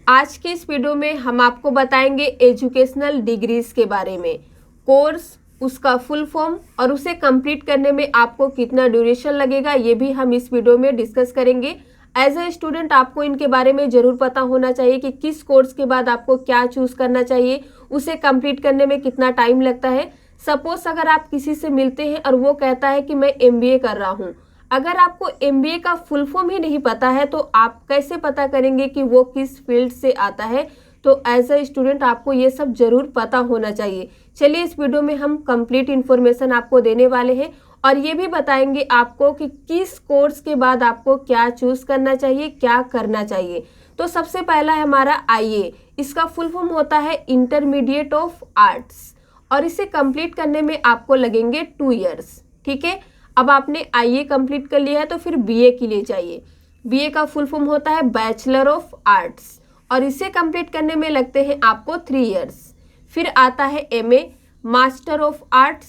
आज के इस वीडियो में हम आपको बताएंगे एजुकेशनल डिग्रीज के बारे में, कोर्स, उसका फुल फॉर्म और उसे कंप्लीट करने में आपको कितना ड्यूरेशन लगेगा, ये भी हम इस वीडियो में डिस्कस करेंगे। एज ए स्टूडेंट आपको इनके बारे में ज़रूर पता होना चाहिए कि किस कोर्स के बाद आपको क्या चूज़ करना चाहिए, उसे कंप्लीट करने में कितना टाइम लगता है। सपोज अगर आप किसी से मिलते हैं और वो कहता है कि मैं MBA कर रहा हूँ, अगर आपको MBA का फुल फॉर्म ही नहीं पता है तो आप कैसे पता करेंगे कि वो किस फील्ड से आता है। तो एज अ स्टूडेंट आपको ये सब जरूर पता होना चाहिए। चलिए इस वीडियो में हम कंप्लीट इन्फॉर्मेशन आपको देने वाले हैं और ये भी बताएंगे आपको कि किस कोर्स के बाद आपको क्या चूज करना चाहिए, क्या करना चाहिए। तो सबसे पहला है हमारा IA। इसका फुल फॉर्म होता है इंटरमीडिएट ऑफ आर्ट्स और इसे कंप्लीट करने में आपको लगेंगे 2 ईयर्स। ठीक है, अब आपने IA कंप्लीट कर लिया है तो फिर BA के लिए चाहिए। BA का फुल फॉर्म होता है बैचलर ऑफ आर्ट्स और इसे कंप्लीट करने में लगते हैं आपको 3 ईयर्स। फिर आता है MA, master of arts,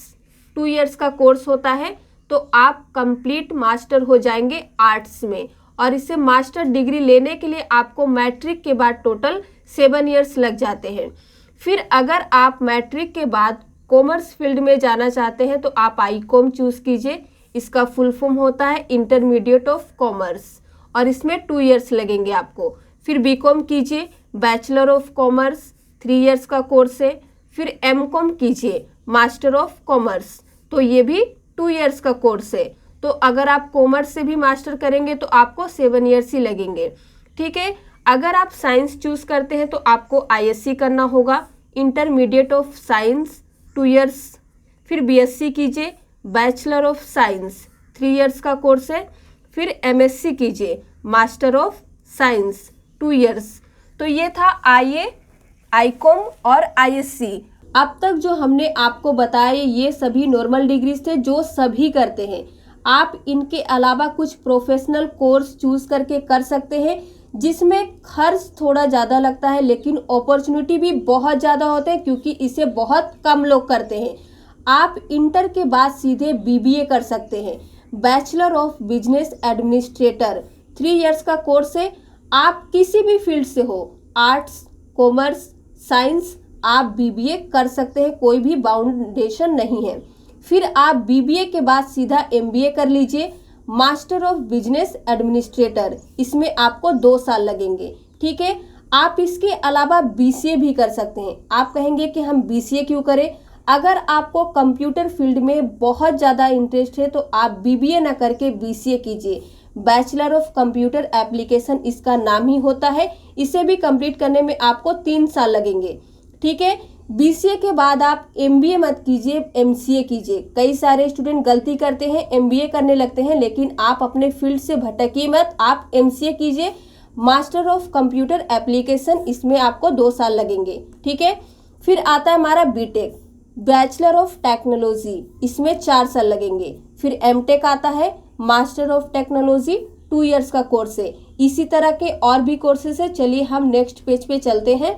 2 years का कोर्स होता है। तो आप कंप्लीट मास्टर हो जाएंगे आर्ट्स में और इसे मास्टर डिग्री लेने के लिए आपको मैट्रिक के बाद टोटल 7 ईयर्स लग जाते हैं। फिर अगर आप मैट्रिक के बाद कॉमर्स फील्ड में जाना चाहते हैं तो आप ICOM चूज़ कीजिए। इसका फुल फॉर्म होता है इंटरमीडिएट ऑफ कॉमर्स और इसमें 2 ईयर्स लगेंगे आपको। फिर BCom कीजिए, बैचलर ऑफ कॉमर्स, 3 ईयर्स का कोर्स है। फिर MCom कीजिए, मास्टर ऑफ कॉमर्स, तो ये भी 2 ईयर्स का कोर्स है। तो अगर आप कॉमर्स से भी मास्टर करेंगे तो आपको 7 ईयर्स ही लगेंगे। ठीक है, अगर आप साइंस चूज करते हैं तो आपको ISC करना होगा, इंटरमीडिएट ऑफ साइंस, 2 ईयर्स। फिर BSc कीजिए, बैचलर ऑफ साइंस, 3 ईयर्स का कोर्स है। फिर MSc कीजिए, मास्टर ऑफ साइंस, 2 ईयर्स। तो ये था IA, ICOM और ISC। अब तक जो हमने आपको बताए ये सभी नॉर्मल डिग्रीज थे जो सभी करते हैं। आप इनके अलावा कुछ प्रोफेशनल कोर्स चूज करके कर सकते हैं जिसमें खर्च थोड़ा ज़्यादा लगता है लेकिन अपॉर्चुनिटी भी बहुत ज़्यादा होते हैं क्योंकि इसे बहुत कम लोग करते हैं। आप इंटर के बाद सीधे BBA कर सकते हैं, bachelor of business administrator, 3 years का कोर्स है। आप किसी भी फील्ड से हो, आर्ट्स, कॉमर्स, साइंस, आप BBA कर सकते हैं, कोई भी बाउंडेशन नहीं है। फिर आप BBA के बाद सीधा MBA कर लीजिए, मास्टर ऑफ बिजनेस एडमिनिस्ट्रेटर, इसमें आपको 2 साल लगेंगे। ठीक है, आप इसके अलावा BCA भी कर सकते हैं। आप कहेंगे कि हम BCA क्यों करें? अगर आपको कंप्यूटर फील्ड में बहुत ज़्यादा इंटरेस्ट है तो आप BBA ना करके BCA कीजिए, बैचलर ऑफ कंप्यूटर एप्लीकेशन इसका नाम ही होता है। इसे भी कंप्लीट करने में आपको 3 साल लगेंगे। ठीक है, BCA के बाद आप MBA मत कीजिए, MCA कीजिए। कई सारे स्टूडेंट गलती करते हैं, MBA करने लगते हैं, लेकिन आप अपने फील्ड से भटकिए मत, आप MCA कीजिए, मास्टर ऑफ कंप्यूटर एप्लीकेशन, इसमें आपको 2 साल लगेंगे। ठीक है, फिर आता है हमारा BTech, बैचलर ऑफ टेक्नोलॉजी, इसमें 4 साल लगेंगे। फिर MTech आता है, मास्टर ऑफ टेक्नोलॉजी, 2 ईयर्स का कोर्स है। इसी तरह के और भी कोर्सेज है। चलिए हम नेक्स्ट पेज पे चलते हैं।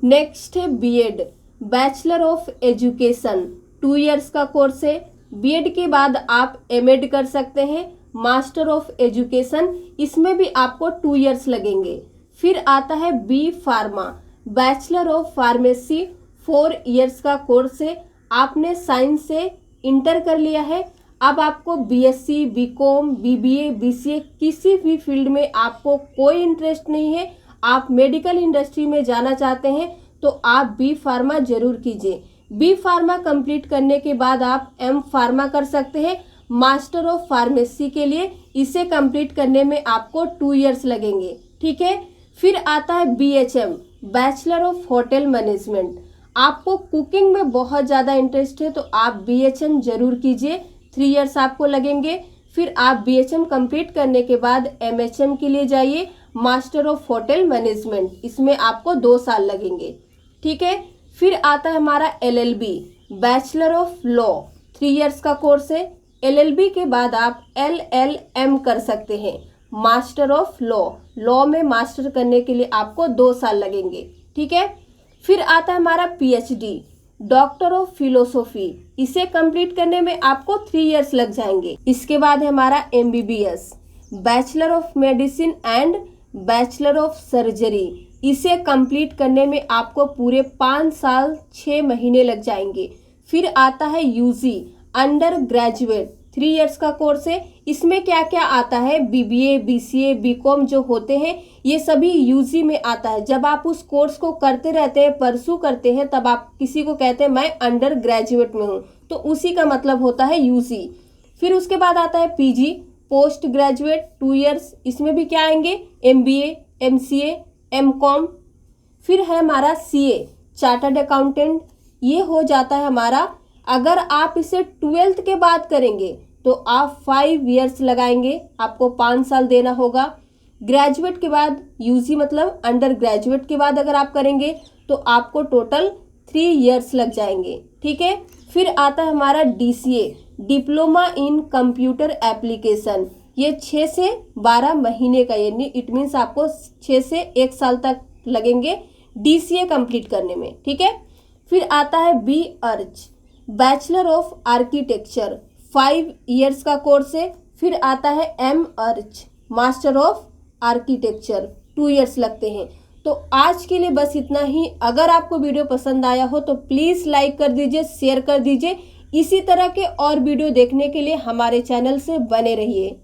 नेक्स्ट है BEd, bachelor of education, 2 years का कोर्स है। BEd के बाद आप MEd कर सकते हैं, मास्टर ऑफ एजुकेशन, इसमें भी आपको 2 ईयर्स लगेंगे। फिर आता है B Pharma, bachelor of pharmacy, 4 years का कोर्स है। आपने साइंस से इंटर कर लिया है, अब आपको BSc, BCom, BBA, BCA किसी भी फील्ड में आपको कोई इंटरेस्ट नहीं है, आप मेडिकल इंडस्ट्री में जाना चाहते हैं तो आप B Pharma जरूर कीजिए। B Pharma कंप्लीट करने के बाद आप M Pharma कर सकते हैं, मास्टर ऑफ फार्मेसी के लिए। इसे कंप्लीट करने में आपको 2 ईयर्स लगेंगे। ठीक है, फिर आता है BHM, bachelor of hotel management. आपको कुकिंग में बहुत ज़्यादा इंटरेस्ट है तो आप BHM जरूर कीजिए, 3 ईयर्स आपको लगेंगे। फिर आप BHM कंप्लीट करने के बाद MHM के लिए जाइए, मास्टर ऑफ होटल मैनेजमेंट, इसमें आपको 2 साल लगेंगे। ठीक है, फिर आता है हमारा LLB, bachelor of law, 3 years का कोर्स है। LLB के बाद आप LLM कर सकते हैं, मास्टर ऑफ लॉ, लॉ में मास्टर करने के लिए आपको 2 साल लगेंगे। ठीक है, फिर आता है हमारा PhD, डॉक्टर ऑफ फिलोसॉफी, इसे कंप्लीट करने में आपको 3 ईयर्स लग जाएंगे। इसके बाद है हमारा MBBS, bachelor of medicine and bachelor of surgery, इसे कंप्लीट करने में आपको पूरे 5 साल 6 महीने लग जाएंगे। फिर आता है यूजी अंडर ग्रेजुएट, 3 इयर्स का कोर्स है। इसमें क्या क्या आता है, बीबीए, बीसीए, बीकॉम जो होते हैं ये सभी यूजी में आता है। जब आप उस कोर्स को करते रहते हैं, परसू करते हैं, तब आप किसी को कहते हैं मैं अंडर ग्रेजुएट में हूँ, तो उसी का मतलब होता है यूजी। फिर उसके बाद आता है पीजी, पोस्ट ग्रेजुएट, 2 इयर्स। इसमें भी क्या आएंगे, एमबीए, एमसीए, एमकॉम। फिर है हमारा सीए, चार्टर्ड अकाउंटेंट, ये हो जाता है हमारा। अगर आप इसे 12th के बाद करेंगे तो आप 5 इयर्स लगाएंगे, आपको 5 साल देना होगा। ग्रेजुएट के बाद यूजी मतलब अंडर ग्रेजुएट के बाद अगर आप करेंगे तो आपको टोटल 3 इयर्स लग जाएंगे, ठीक है। फिर आता है हमारा DCA, diploma in computer application, ये 6 से 12 महीने का, यानी इट मीन्स आपको 6 से 1 साल तक लगेंगे डीसीए कंप्लीट करने में, ठीक है। फिर आता है B arch, bachelor of architecture, 5 years का कोर्स है। फिर आता है M arch, master of architecture, 2 years लगते हैं। तो आज के लिए बस इतना ही। अगर आपको वीडियो पसंद आया हो तो प्लीज़ लाइक कर दीजिए, शेयर कर दीजिए। इसी तरह के और वीडियो देखने के लिए हमारे चैनल से बने रहिए।